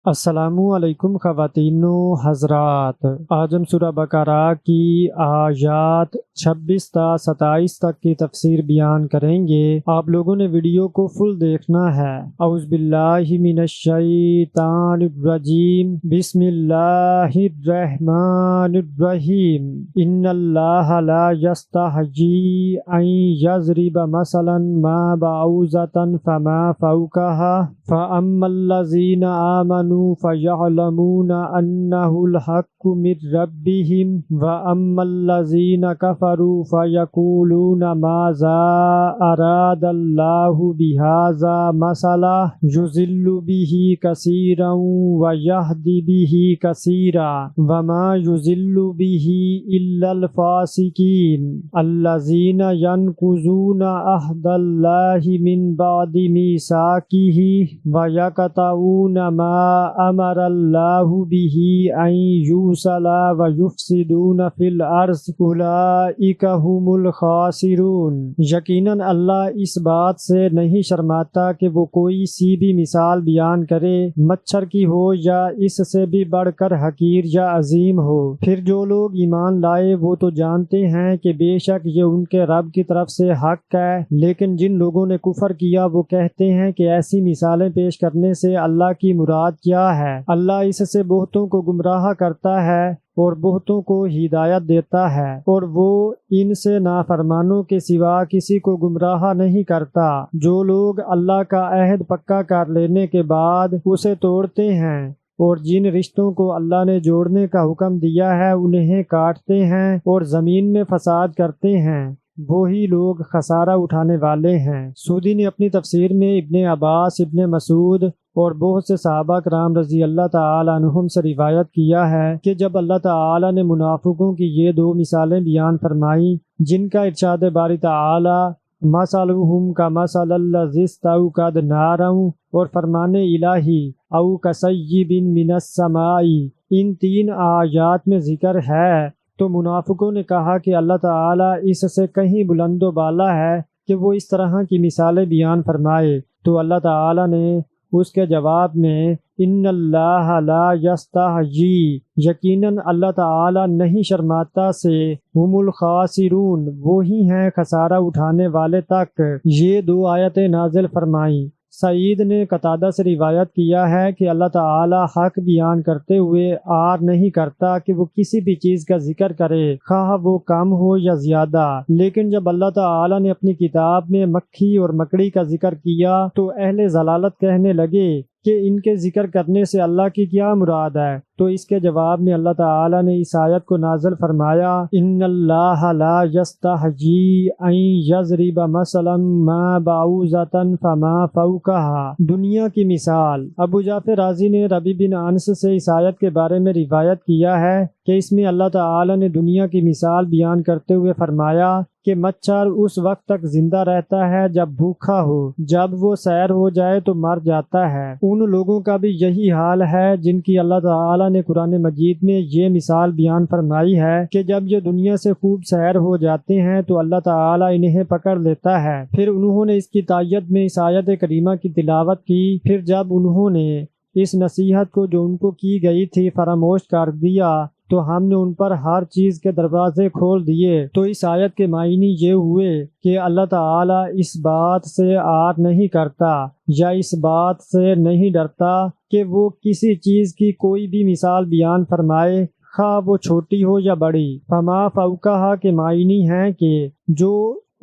السلام علیکم خواتین و حضرات، آج ہم سورہ بقرہ کی آیات 26 تا 27 تک کی تفسیر بیان کریں گے۔ آپ لوگوں نے ویڈیو کو فل دیکھنا ہے۔ اعوذ باللہ من الشیطان الرجیم، بسم اللہ الرحمن الرحیم۔ ان اللہ لا یستحیی ان یضرب مثلا ما بعوضۃ فما فوقها فاما الذین آمنوا فَيَعْلَمُونَ أَنَّهُ الْحَقُّ مِنْ رَبِّهِمْ وَأَمَّا الَّذِينَ كَفَرُوا فَيَقُولُونَ مَاذَا أَرَادَ اللَّهُ بِهَذَا مَثَلًا يُضِلُّ بِهِ كَثِيرًا وَيَهْدِي بِهِ كَثِيرًا وَمَا يُضِلُّ بِهِ إِلَّا الْفَاسِقِينَ الَّذِينَ يَنقُضُونَ عَهْدَ اللَّهِ مِنْ بَعْدِ مِيثَاقِهِ وَيَقْطَعُونَ ما امر اللہ به ان یوصل ویفسدون فی الارض اولئک هم الخاسرون۔ یقیناً اللہ اس بات سے نہیں شرماتا کہ وہ کوئی سی بھی مثال بیان کرے، مچھر کی ہو یا اس سے بھی بڑھ کر حقیر یا عظیم ہو۔ پھر جو لوگ ایمان لائے وہ تو جانتے ہیں کہ بے شک یہ ان کے رب کی طرف سے حق ہے، لیکن جن لوگوں نے کفر کیا وہ کہتے ہیں کہ ایسی مثالیں پیش کرنے سے اللہ کی مراد کیا ہے۔ اللہ اس سے بہتوں کو گمراہ کرتا ہے اور بہتوں کو ہدایت دیتا ہے، اور وہ ان سے نافرمانوں کے سوا کسی کو گمراہ نہیں کرتا۔ جو لوگ اللہ کا عہد پکا کر لینے کے بعد اسے توڑتے ہیں اور جن رشتوں کو اللہ نے جوڑنے کا حکم دیا ہے انہیں کاٹتے ہیں اور زمین میں فساد کرتے ہیں، وہی لوگ خسارہ اٹھانے والے ہیں۔ سودی نے اپنی تفسیر میں ابن عباس، ابن مسعود اور بہت سے صحابہ کرام رضی اللہ تعالی عنہم سے روایت کیا ہے کہ جب اللہ تعالی نے منافقوں کی یہ دو مثالیں بیان فرمائیں جن کا ارشاد باری تعالی مثلہم کمثل الذی استوقد نارا اور فرمان الہی او کصیب من السماء، ان تین آیات میں ذکر ہے تو منافقوں نے کہا کہ اللہ تعالی اس سے کہیں بلند و بالا ہے کہ وہ اس طرح کی مثالیں بیان فرمائے، تو اللہ تعالی نے اس کے جواب میں ان اللہ لا یستحیی، یقیناً اللہ تعالی نہیں شرماتا سے، ہم الخاسرون، وہی ہیں خسارہ اٹھانے والے تک، یہ دو آیتیں نازل فرمائیں۔ سعید نے قتادہ سے روایت کیا ہے کہ اللہ تعالی حق بیان کرتے ہوئے آر نہیں کرتا کہ وہ کسی بھی چیز کا ذکر کرے، خواہ وہ کم ہو یا زیادہ، لیکن جب اللہ تعالی نے اپنی کتاب میں مکھی اور مکڑی کا ذکر کیا تو اہل ضلالت کہنے لگے کہ ان کے ذکر کرنے سے اللہ کی کیا مراد ہے، تو اس کے جواب میں اللہ تعالی نے اس آیت کو نازل فرمایا ان اللہ لا یستحیی ان یضرب مثلا ما بعوضۃ فما فوقها، دنیا کی مثال۔ ابو جعفر رازی نے ربیع بن انس سے اس آیت کے بارے میں روایت کیا ہے کہ اس میں اللہ تعالی نے دنیا کی مثال بیان کرتے ہوئے فرمایا کہ مچھر اس وقت تک زندہ رہتا ہے جب بھوکا ہو، جب وہ سیر ہو جائے تو مر جاتا ہے۔ ان لوگوں کا بھی یہی حال ہے جن کی اللہ تعالی نے قرآن مجید میں یہ مثال بیان فرمائی ہے کہ جب یہ دنیا سے خوب سیر ہو جاتے ہیں تو اللہ تعالی انہیں پکڑ لیتا ہے۔ پھر انہوں نے اس کی تائید میں اس آیت کریمہ کی تلاوت کی، پھر جب انہوں نے اس نصیحت کو جو ان کو کی گئی تھی فراموش کر دیا تو ہم نے ان پر ہر چیز کے دروازے کھول دیے۔ تو اس آیت کے معنی یہ ہوئے کہ اللہ تعالی اس بات سے آر نہیں کرتا یا اس بات سے نہیں ڈرتا کہ وہ کسی چیز کی کوئی بھی مثال بیان فرمائے، خواہ وہ چھوٹی ہو یا بڑی۔ فما فوقہا کے معنی ہیں کہ جو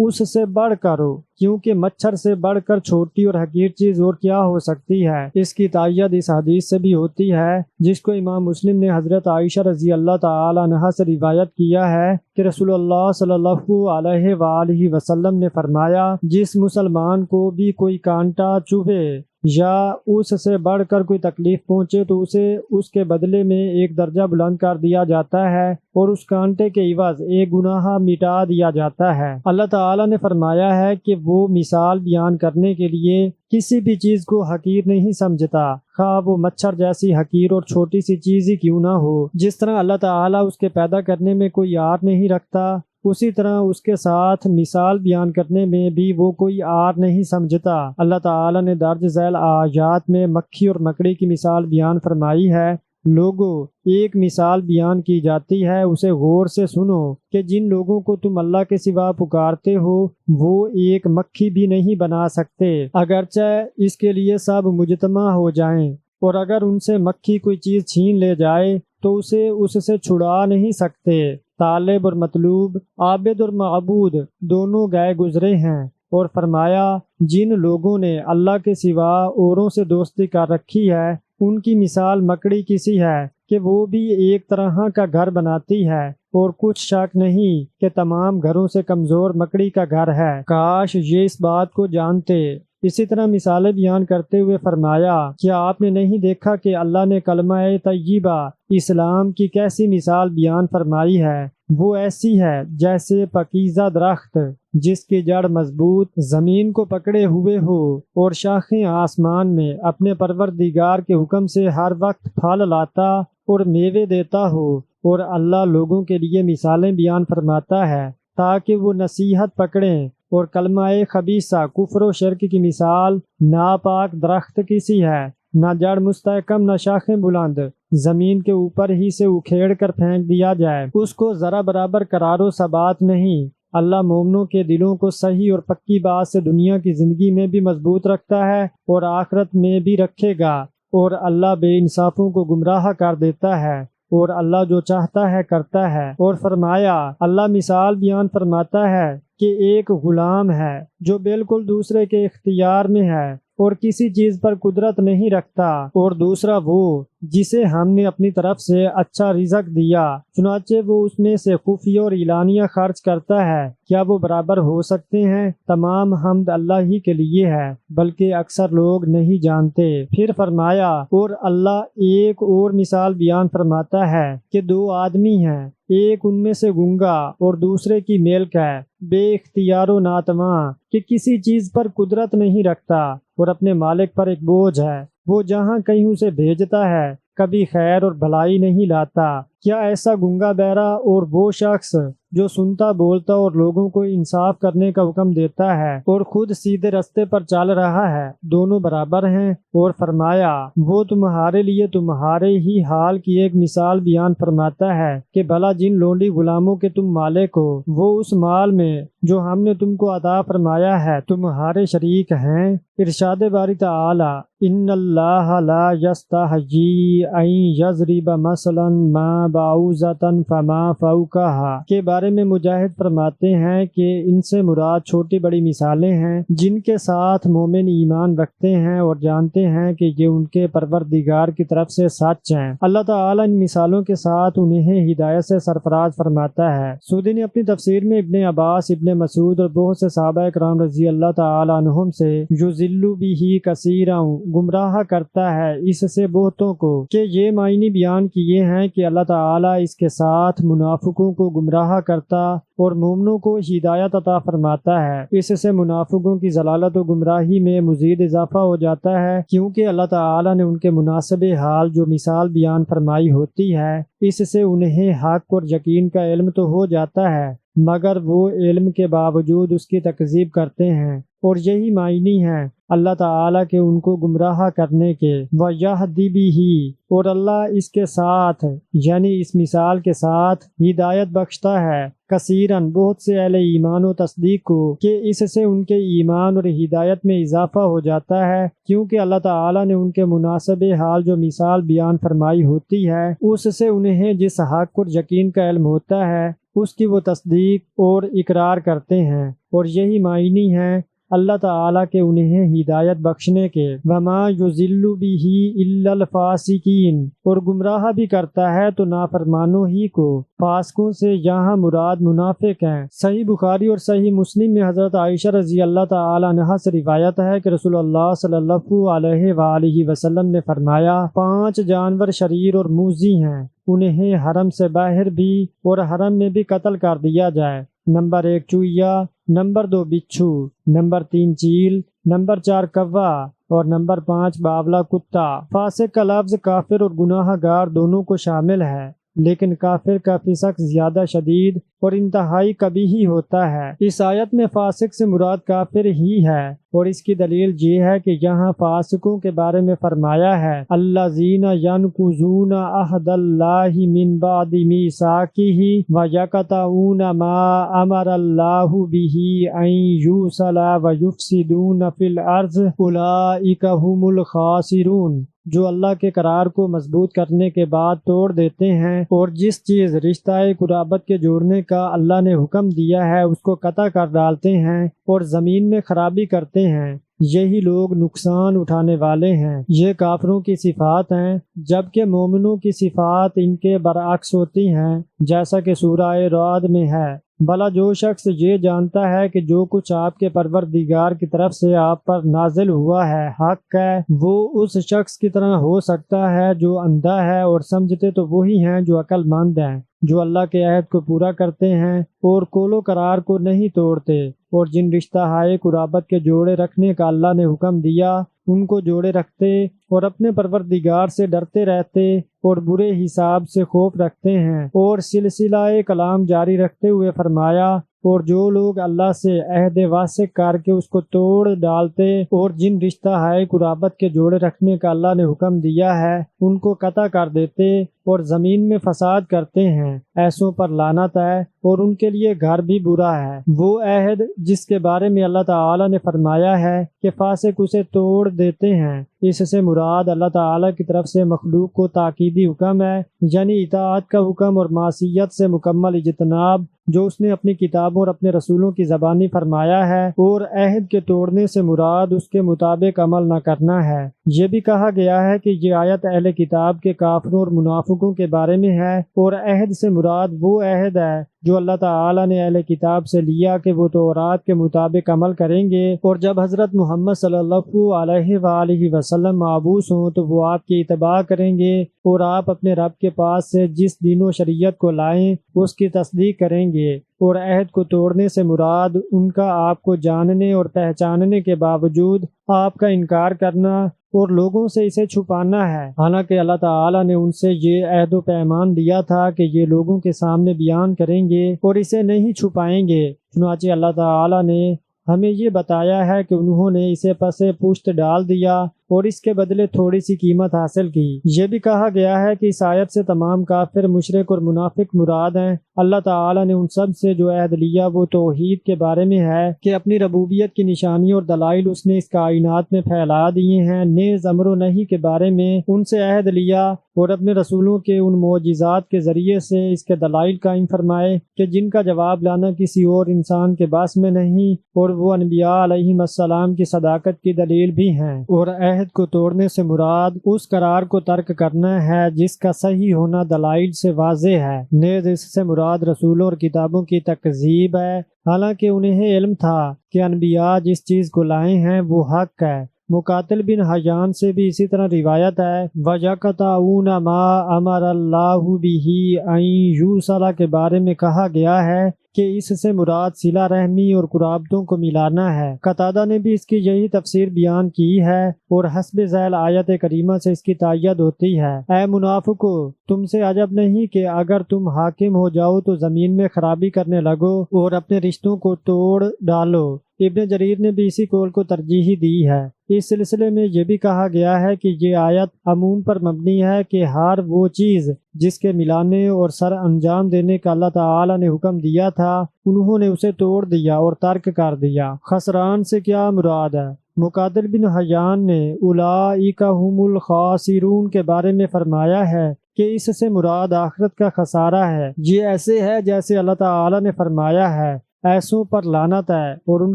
اس سے بڑھ کر ہو، کیونکہ مچھر سے بڑھ کر چھوٹی اور حقیر چیز اور کیا ہو سکتی ہے۔ اس کی تائید اس حدیث سے بھی ہوتی ہے جس کو امام مسلم نے حضرت عائشہ رضی اللہ تعالی عنہا سے روایت کیا ہے کہ رسول اللہ صلی اللہ علیہ وآلہ وسلم نے فرمایا جس مسلمان کو بھی کوئی کانٹا چبھے یا اس سے بڑھ کر کوئی تکلیف پہنچے تو اسے اس کے بدلے میں ایک درجہ بلند کر دیا جاتا ہے اور اس کانٹے کے عوض ایک گناہ مٹا دیا جاتا ہے۔ اللہ تعالی نے فرمایا ہے کہ وہ مثال بیان کرنے کے لیے کسی بھی چیز کو حقیر نہیں سمجھتا، خواہ وہ مچھر جیسی حقیر اور چھوٹی سی چیز ہی کیوں نہ ہو۔ جس طرح اللہ تعالیٰ اس کے پیدا کرنے میں کوئی آر نہیں رکھتا اسی طرح اس کے ساتھ مثال بیان کرنے میں بھی وہ کوئی آر نہیں سمجھتا۔ اللہ تعالیٰ نے درج ذیل آیات میں مکھی اور مکڑی کی مثال بیان فرمائی ہے۔ لوگوں، ایک مثال بیان کی جاتی ہے، اسے غور سے سنو کہ جن لوگوں کو تم اللہ کے سوا پکارتے ہو وہ ایک مکھی بھی نہیں بنا سکتے، اگرچہ اس کے لیے سب مجتمع ہو جائیں، اور اگر ان سے مکھی کوئی چیز چھین لے جائے تو اسے اس سے چھڑا نہیں سکتے۔ طالب اور مطلوب، عابد اور معبود دونوں گئے گزرے ہیں۔ اور فرمایا، جن لوگوں نے اللہ کے سوا اوروں سے دوستی کر رکھی ہے ان کی مثال مکڑی کی سی ہے کہ وہ بھی ایک طرح کا گھر بناتی ہے، اور کچھ شک نہیں کہ تمام گھروں سے کمزور مکڑی کا گھر ہے۔ کاش یہ اس بات کو جانتے۔ اسی طرح مثالیں بیان کرتے ہوئے فرمایا، کیا آپ نے نہیں دیکھا کہ اللہ نے کلمہ طیبہ اسلام کی کیسی مثال بیان فرمائی ہے؟ وہ ایسی ہے جیسے پاکیزہ درخت جس کی جڑ مضبوط زمین کو پکڑے ہوئے ہو اور شاخیں آسمان میں، اپنے پروردگار کے حکم سے ہر وقت پھل لاتا اور میوے دیتا ہو۔ اور اللہ لوگوں کے لیے مثالیں بیان فرماتا ہے تاکہ وہ نصیحت پکڑیں۔ اور کلمہ خبیثہ کفر و شرک کی مثال ناپاک درخت کی سی ہے، نہ جڑ مستحکم نہ شاخیں بلند، زمین کے اوپر ہی سے اکھیڑ کر پھینک دیا جائے، اس کو ذرا برابر قرار و ثبات نہیں۔ اللہ مومنوں کے دلوں کو صحیح اور پکی بات سے دنیا کی زندگی میں بھی مضبوط رکھتا ہے اور آخرت میں بھی رکھے گا، اور اللہ بے انصافوں کو گمراہ کر دیتا ہے، اور اللہ جو چاہتا ہے کرتا ہے۔ اور فرمایا، اللہ مثال بیان فرماتا ہے کہ ایک غلام ہے جو بالکل دوسرے کے اختیار میں ہے اور کسی چیز پر قدرت نہیں رکھتا، اور دوسرا وہ جسے ہم نے اپنی طرف سے اچھا رزق دیا، چنانچہ وہ اس میں سے خفیہ اور اعلانیہ خرچ کرتا ہے۔ کیا وہ برابر ہو سکتے ہیں؟ تمام حمد اللہ ہی کے لیے ہے، بلکہ اکثر لوگ نہیں جانتے۔ پھر فرمایا، اور اللہ ایک اور مثال بیان فرماتا ہے کہ دو آدمی ہیں، ایک ان میں سے گنگا اور دوسرے کی میلک ہے، بے اختیار و ناتواں کہ کسی چیز پر قدرت نہیں رکھتا، اور اپنے مالک پر ایک بوجھ ہے، وہ جہاں کہیں اسے بھیجتا ہے کبھی خیر اور بھلائی نہیں لاتا۔ کیا ایسا گنگا بہرا اور وہ شخص جو سنتا بولتا اور لوگوں کو انصاف کرنے کا حکم دیتا ہے اور خود سیدھے رستے پر چل رہا ہے، دونوں برابر ہیں؟ اور فرمایا، وہ تمہارے لیے تمہارے ہی حال کی ایک مثال بیان فرماتا ہے کہ بھلا جن لونڈی غلاموں کے تم مالک ہو، وہ اس مال میں جو ہم نے تم کو عطا فرمایا ہے تمہارے شریک ہیں؟ ارشاد باری تعالی، ان اللہ لا یستحیی ان یضرب مثلا ما بعوضۃ فما فوقها کے بارے میں مجاہد فرماتے ہیں کہ ان سے مراد چھوٹی بڑی مثالیں ہیں جن کے ساتھ مومن ایمان رکھتے ہیں اور جانتے ہیں کہ یہ ان کے پروردگار کی طرف سے سچ ہیں۔ اللہ تعالیٰ ان مثالوں کے ساتھ انہیں ہدایت سے سرفراز فرماتا ہے۔ سودی نے اپنی تفسیر میں ابن عباس، ابن مسعود اور بہت سے صحابہ کرام رضی اللہ تعالیٰ عنہم سے یضل بہ کثیرا گمراہ کرتا ہے اس سے بہتوں کو، کہ یہ معنی بیان کیے ہیں کہ اللہ تعالیٰ اس کے ساتھ منافقوں کو گمراہ کرتا اور مومنوں کو ہدایت عطا فرماتا ہے۔ اس سے منافقوں کی ضلالت و گمراہی میں مزید اضافہ ہو جاتا ہے، کیونکہ اللہ تعالیٰ نے ان کے مناسب حال جو مثال بیان فرمائی ہوتی ہے اس سے انہیں حق اور یقین کا علم تو ہو جاتا ہے، مگر وہ علم کے باوجود اس کی تکذیب کرتے ہیں، اور یہی معنی ہے اللہ تعالیٰ کے ان کو گمراہ کرنے کے۔ وَيَهْدِي بِهِ، اور اللہ اس کے ساتھ یعنی اس مثال کے ساتھ ہدایت بخشتا ہے کثیراً بہت سے اہل ایمان و تصدیق کو، کہ اس سے ان کے ایمان اور ہدایت میں اضافہ ہو جاتا ہے، کیونکہ اللہ تعالیٰ نے ان کے مناسب حال جو مثال بیان فرمائی ہوتی ہے اس سے انہیں جس حق اور یقین کا علم ہوتا ہے اس کی وہ تصدیق اور اقرار کرتے ہیں، اور یہی معنی ہے اللہ تعالیٰ کے انہیں ہدایت بخشنے کے۔ وما یضل بہ الا الفاسقین، اور گمراہ بھی کرتا ہے تو نافرمانوں ہی کو۔ فاسقوں سے یہاں مراد منافق ہیں۔ صحیح بخاری اور صحیح مسلم میں حضرت عائشہ رضی اللہ تعالی عنہا سے روایت ہے کہ رسول اللہ صلی اللہ علیہ وآلہ وسلم نے فرمایا، 5 جانور شریر اور موذی ہیں، انہیں حرم سے باہر بھی اور حرم میں بھی قتل کر دیا جائے۔ نمبر 1 چوہیا، نمبر 2 بچھو، نمبر 3 چیل، نمبر 4 کوا، اور نمبر 5 باولا کتا۔ فاسق کا لفظ کافر اور گناہ گار دونوں کو شامل ہے، لیکن کافر کا فسق زیادہ شدید اور انتہائی کبیح ہوتا ہے۔ اس آیت میں فاسق سے مراد کافر ہی ہے، اور اس کی دلیل یہ ہے کہ یہاں فاسقوں کے بارے میں فرمایا ہے الذین ینقضون عہد اللہ من بعد میثاقہ ویقطعون ما امر اللہ بہ ان یوصل ویفسدون فی الارض اولئک ھم الخاسرون، جو اللہ کے قرار کو مضبوط کرنے کے بعد توڑ دیتے ہیں اور جس چیز رشتہ قرابت کے جوڑنے کا اللہ نے حکم دیا ہے اس کو قطع کر ڈالتے ہیں اور زمین میں خرابی کرتے ہیں، یہی لوگ نقصان اٹھانے والے ہیں۔ یہ کافروں کی صفات ہیں، جبکہ مومنوں کی صفات ان کے برعکس ہوتی ہیں، جیسا کہ سورہ رعد میں ہے بھلا جو شخص یہ جانتا ہے کہ جو کچھ آپ کے پروردگار کی طرف سے آپ پر نازل ہوا ہے حق ہے، وہ اس شخص کی طرح ہو سکتا ہے جو اندھا ہے، اور سمجھتے تو وہی ہیں جو عقل مند ہیں، جو اللہ کے عہد کو پورا کرتے ہیں اور قول و قرار کو نہیں توڑتے، اور جن رشتہ ہائے قرابت کے جوڑے رکھنے کا اللہ نے حکم دیا ان کو جوڑے رکھتے اور اپنے پروردگار سے ڈرتے رہتے اور برے حساب سے خوف رکھتے ہیں، اور سلسلہ کلام جاری رکھتے ہوئے فرمایا اور جو لوگ اللہ سے عہد واسق کر کے اس کو توڑ ڈالتے اور جن رشتہ ہائے قرابت کے جوڑے رکھنے کا اللہ نے حکم دیا ہے ان کو قطع کر دیتے اور زمین میں فساد کرتے ہیں، ایسوں پر لعنت ہے اور ان کے لیے گھر بھی برا ہے۔ وہ عہد جس کے بارے میں اللہ تعالی نے فرمایا ہے کہ فاسق اسے توڑ دیتے ہیں، اس سے مراد اللہ تعالی کی طرف سے مخلوق کو تاکیدی حکم ہے، یعنی اطاعت کا حکم اور معصیت سے مکمل اجتناب جو اس نے اپنی کتابوں اور اپنے رسولوں کی زبانی فرمایا ہے، اور عہد کے توڑنے سے مراد اس کے مطابق عمل نہ کرنا ہے۔ یہ بھی کہا گیا ہے کہ یہ آیت اہل کتاب کے کافروں اور منافقوں کے بارے میں ہے، اور عہد سے مراد وہ عہد ہے جو اللہ تعالی نے اہل کتاب سے لیا کہ وہ تورات کے مطابق عمل کریں گے، اور جب حضرت محمد صلی اللہ علیہ وآلہ وسلم مبعوث ہوں تو وہ آپ کی اتباع کریں گے، اور آپ اپنے رب کے پاس سے جس دین و شریعت کو لائیں اس کی تصدیق کریں گے، اور عہد کو توڑنے سے مراد ان کا آپ کو جاننے اور پہچاننے کے باوجود آپ کا انکار کرنا اور لوگوں سے اسے چھپانا ہے، حالانکہ اللہ تعالی نے ان سے یہ عہد و پیمان دیا تھا کہ یہ لوگوں کے سامنے بیان کریں گے اور اسے نہیں چھپائیں گے۔ چنانچہ اللہ تعالی نے ہمیں یہ بتایا ہے کہ انہوں نے اسے پس پشت ڈال دیا اور اس کے بدلے تھوڑی سی قیمت حاصل کی۔ یہ بھی کہا گیا ہے کہ اس آیت سے تمام کافر، مشرک اور منافق مراد ہیں۔ اللہ تعالی نے ان سب سے جو عہد لیا وہ توحید کے بارے میں ہے کہ اپنی ربوبیت کی نشانی اور دلائل اس نے اس کائنات میں پھیلا دیے ہیں، نیز امر و نہی کے بارے میں ان سے عہد لیا اور اپنے رسولوں کے ان معجزات کے ذریعے سے اس کے دلائل قائم فرمائے کہ جن کا جواب لانا کسی اور انسان کے بس میں نہیں، اور وہ انبیاء علیہم السلام کی صداقت کی دلیل بھی ہیں۔ اور عہد کو توڑنے سے مراد اس قرار کو ترک کرنا ہے جس کا صحیح ہونا دلائل سے واضح ہے، نیز اس سے مراد رسولوں اور کتابوں کی تکذیب ہے، حالانکہ انہیں علم تھا کہ انبیاء جس چیز کو لائے ہیں وہ حق ہے۔ مقاتل بن حیان سے بھی اسی طرح روایت ہے وَيَقْطَعُونَ مَا أَمَرَ اللَّهُ بِهِ أَن يُوصَلَ کے بارے میں کہا گیا ہے کہ اس سے مراد صلہ رحمی اور قرابتوں کو ملانا ہے۔ قتادہ نے بھی اس کی یہی تفسیر بیان کی ہے، اور حسب ذیل آیت کریمہ سے اس کی تائید ہوتی ہے۔ اے منافقو، تم سے عجب نہیں کہ اگر تم حاکم ہو جاؤ تو زمین میں خرابی کرنے لگو اور اپنے رشتوں کو توڑ ڈالو۔ ابن جریر نے بھی اسی قول کو ترجیح دی ہے۔ اس سلسلے میں یہ بھی کہا گیا ہے کہ یہ آیت عموم پر مبنی ہے کہ ہر وہ چیز جس کے ملانے اور سر انجام دینے کا اللہ تعالی نے حکم دیا تھا انہوں نے اسے توڑ دیا اور ترک کر دیا۔ خسران سے کیا مراد ہے؟ مقاتل بن حیان نے اولئک ھم الخاسرون کے بارے میں فرمایا ہے کہ اس سے مراد آخرت کا خسارہ ہے۔ یہ ایسے ہے جیسے اللہ تعالی نے فرمایا ہے ایسوں پر لعنت ہے اور ان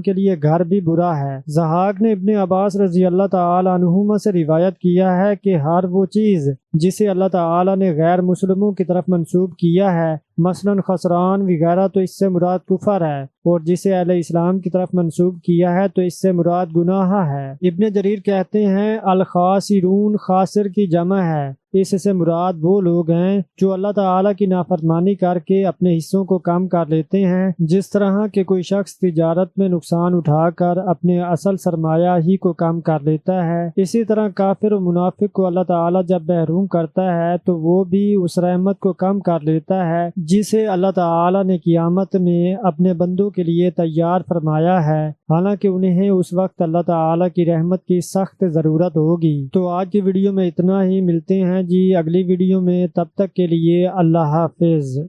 کے لیے گھر بھی برا ہے۔ ضحاک نے ابن عباس رضی اللہ تعالی عنہما سے روایت کیا ہے کہ ہر وہ چیز جسے اللہ تعالی نے غیر مسلموں کی طرف منسوب کیا ہے، مثلا خسران وغیرہ، تو اس سے مراد کفر ہے، اور جسے اہل اسلام کی طرف منسوب کیا ہے تو اس سے مراد گناہ ہے۔ ابن جریر کہتے ہیں الخاسرون خاسر کی جمع ہے، اس سے مراد وہ لوگ ہیں جو اللہ تعالیٰ کی نافرمانی کر کے اپنے حصوں کو کم کر لیتے ہیں، جس طرح کہ کوئی شخص تجارت میں نقصان اٹھا کر اپنے اصل سرمایہ ہی کو کم کر لیتا ہے۔ اسی طرح کافر و منافق کو اللہ تعالیٰ جب محروم محروم کرتا ہے تو وہ بھی اس رحمت کو کم کر لیتا ہے جسے اللہ تعالی نے قیامت میں اپنے بندوں کے لیے تیار فرمایا ہے، حالانکہ انہیں اس وقت اللہ تعالی کی رحمت کی سخت ضرورت ہوگی۔ تو آج کی ویڈیو میں اتنا ہی، ملتے ہیں جی اگلی ویڈیو میں، تب تک کے لیے اللہ حافظ۔